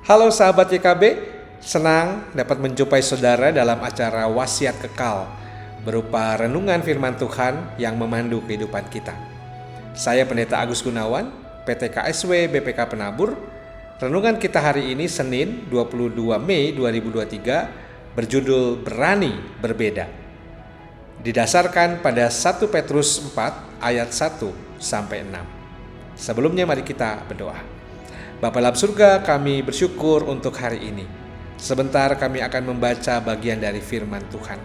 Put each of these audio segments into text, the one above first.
Halo sahabat YKB, senang dapat menjumpai saudara dalam acara Wasiat Kekal berupa renungan firman Tuhan yang memandu kehidupan kita. Saya Pendeta Agus Gunawan, PT KSW BPK Penabur. Renungan kita hari ini Senin 22 Mei 2023 berjudul Berani Berbeda. Didasarkan pada 1 Petrus 4 ayat 1 sampai 6. Sebelumnya mari kita berdoa. Bapa dalam surga, kami bersyukur untuk hari ini. Sebentar kami akan membaca bagian dari firman Tuhan.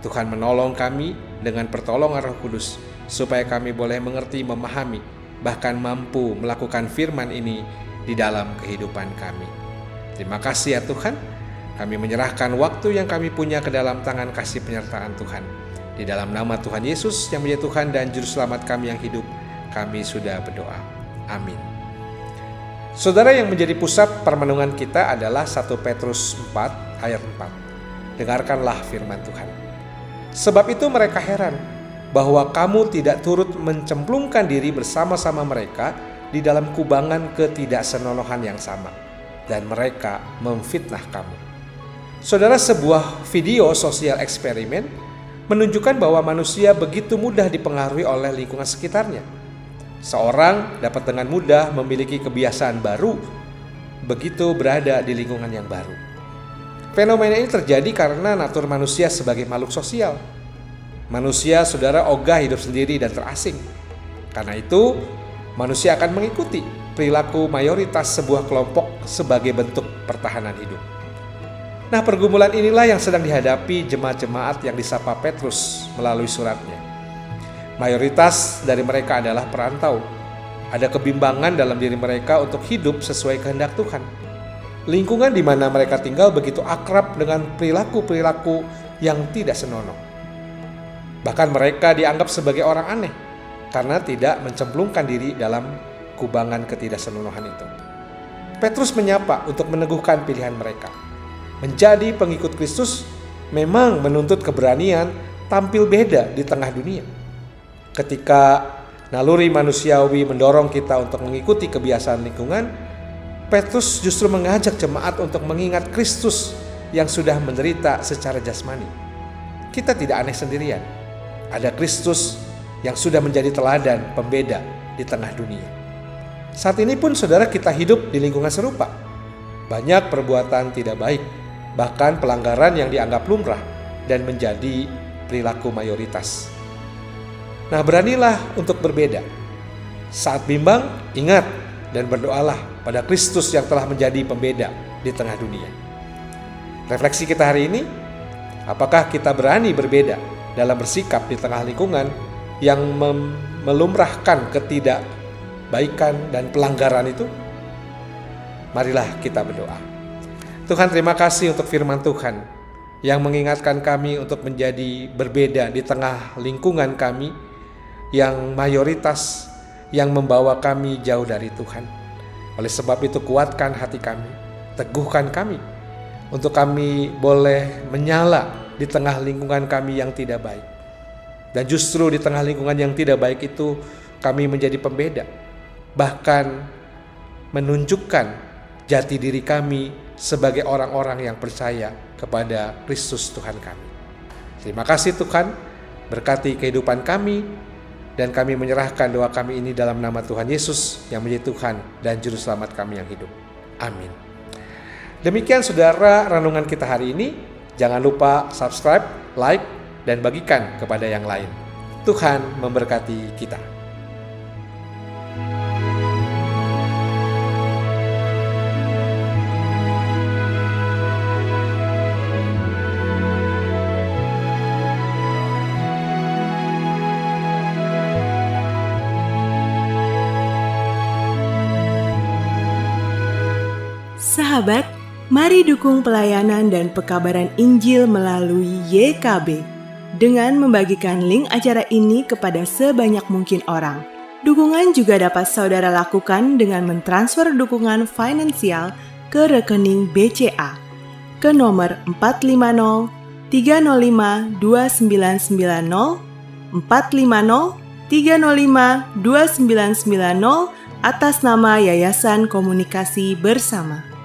Tuhan menolong kami dengan pertolongan Roh Kudus, supaya kami boleh mengerti, memahami, bahkan mampu melakukan firman ini di dalam kehidupan kami. Terima kasih ya Tuhan, kami menyerahkan waktu yang kami punya ke dalam tangan kasih penyertaan Tuhan. Di dalam nama Tuhan Yesus yang menjadi Tuhan dan Juru Selamat kami yang hidup, kami sudah berdoa. Amin. Saudara, yang menjadi pusat permenungan kita adalah 1 Petrus 4 ayat 4. Dengarkanlah firman Tuhan. Sebab itu mereka heran bahwa kamu tidak turut mencemplungkan diri bersama-sama mereka di dalam kubangan ketidaksenonohan yang sama, dan mereka memfitnah kamu. Saudara, sebuah video sosial eksperimen menunjukkan bahwa manusia begitu mudah dipengaruhi oleh lingkungan sekitarnya. Seorang dapat dengan mudah memiliki kebiasaan baru begitu berada di lingkungan yang baru. Fenomena ini terjadi karena natur manusia sebagai makhluk sosial. Manusia, saudara, ogah hidup sendiri dan terasing. Karena itu, manusia akan mengikuti perilaku mayoritas sebuah kelompok sebagai bentuk pertahanan hidup. Nah, pergumulan inilah yang sedang dihadapi jemaat-jemaat yang disapa Petrus melalui suratnya. Mayoritas dari mereka adalah perantau. Ada kebimbangan dalam diri mereka untuk hidup sesuai kehendak Tuhan. Lingkungan di mana mereka tinggal begitu akrab dengan perilaku-perilaku yang tidak senonoh. Bahkan mereka dianggap sebagai orang aneh karena tidak mencemplungkan diri dalam kubangan ketidaksenonohan itu. Petrus menyapa untuk meneguhkan pilihan mereka. Menjadi pengikut Kristus memang menuntut keberanian tampil beda di tengah dunia. Ketika naluri manusiawi mendorong kita untuk mengikuti kebiasaan lingkungan, Petrus justru mengajak jemaat untuk mengingat Kristus yang sudah menderita secara jasmani. Kita tidak aneh sendirian. Ada Kristus yang sudah menjadi teladan pembeda di tengah dunia. Saat ini pun saudara, kita hidup di lingkungan serupa. Banyak perbuatan tidak baik, bahkan pelanggaran yang dianggap lumrah dan menjadi perilaku mayoritas. Nah, beranilah untuk berbeda. Saat bimbang, ingat dan berdoalah pada Kristus yang telah menjadi pembeda di tengah dunia. Refleksi kita hari ini, apakah kita berani berbeda dalam bersikap di tengah lingkungan yang melumrahkan ketidakbaikan dan pelanggaran itu? Marilah kita berdoa. Tuhan, terima kasih untuk firman Tuhan yang mengingatkan kami untuk menjadi berbeda di tengah lingkungan kami yang mayoritas yang membawa kami jauh dari Tuhan. Oleh sebab itu, kuatkan hati kami, teguhkan kami untuk kami boleh menyala di tengah lingkungan kami yang tidak baik. Dan justru di tengah lingkungan yang tidak baik itu kami menjadi pembeda, bahkan menunjukkan jati diri kami sebagai orang-orang yang percaya kepada Kristus Tuhan kami. Terima kasih Tuhan, berkati kehidupan kami, dan kami menyerahkan doa kami ini dalam nama Tuhan Yesus yang menjadi Tuhan dan Juru Selamat kami yang hidup. Amin. Demikian saudara renungan kita hari ini. Jangan lupa subscribe, like, dan bagikan kepada yang lain. Tuhan memberkati kita. Sahabat, mari dukung pelayanan dan pekabaran Injil melalui YKB dengan membagikan link acara ini kepada sebanyak mungkin orang. Dukungan juga dapat saudara lakukan dengan mentransfer dukungan finansial ke rekening BCA ke nomor 450 305 2990 450 305 2990 atas nama Yayasan Komunikasi Bersama.